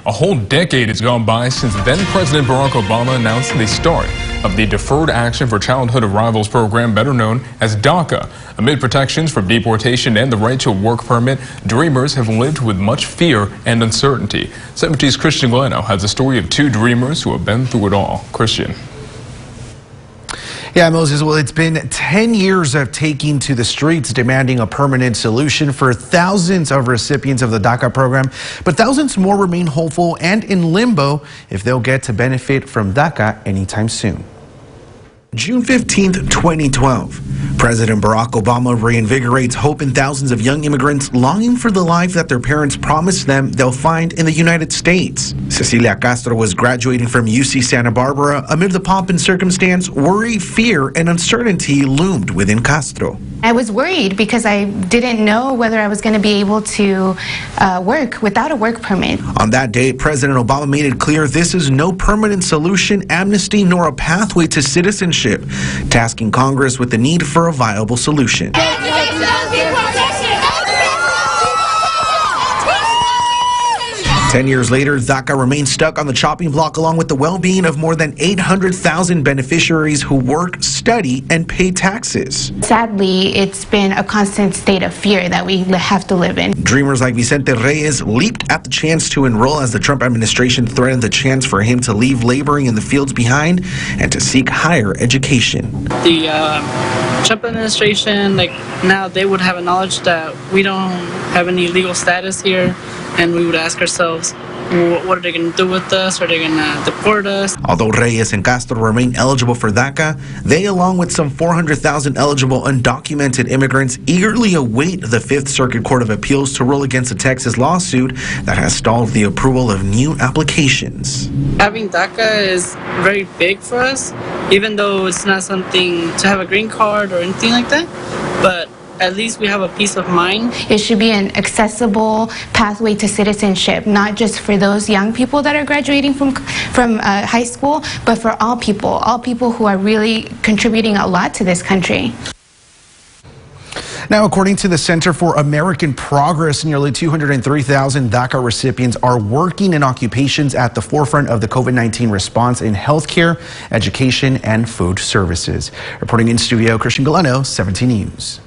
A whole decade has gone by since then President Barack Obama announced the start of the Deferred Action for Childhood Arrivals program, better known as DACA. Amid protections from deportation and the right to a work permit, dreamers have lived with much fear and uncertainty. 7's Christian Gleno has the story of two dreamers who have been through it all. Christian. Yeah, Moses, well, it's been 10 years of taking to the streets demanding a permanent solution for thousands of recipients of the DACA program, but thousands more remain hopeful and in limbo if they'll get to benefit from DACA anytime soon. June 15th, 2012. President Barack Obama reinvigorates hope in thousands of young immigrants longing for the life that their parents promised them they'll find in the United States. Cecilia Castro was graduating from UC Santa Barbara. Amid the pomp and circumstance, worry, fear, and uncertainty loomed within Castro. I was worried because I didn't know whether I was going to be able to work without a work permit. On that day, President Obama made it clear this is no permanent solution, amnesty, nor a pathway to citizenship, tasking Congress with the need for a viable solution. 10 years later, DACA remains stuck on the chopping block along with the well-being of more than 800,000 beneficiaries who work, study, and pay taxes. Sadly, it's been a constant state of fear that we have to live in. Dreamers like Vicente Reyes leaped at the chance to enroll as the Trump administration threatened the chance for him to leave laboring in the fields behind and to seek higher education. The Trump administration, now they would have a knowledge that we don't have any legal status here, and we would ask ourselves, what are they going to do with us? Are they going to deport us? Although Reyes and Castro remain eligible for DACA, they, along with some 400,000 eligible undocumented immigrants, eagerly await the Fifth Circuit Court of Appeals to rule against a Texas lawsuit that has stalled the approval of new applications. Having DACA is very big for us, even though it's not something to have a green card or anything like that, but at least we have a peace of mind. It should be an accessible pathway to citizenship, not just for those young people that are graduating from high school, but for all people who are really contributing a lot to this country. Now, according to the Center for American Progress, nearly 203,000 DACA recipients are working in occupations at the forefront of the COVID-19 response in healthcare, education, and food services. Reporting in studio, Christian Gleno, 17 News.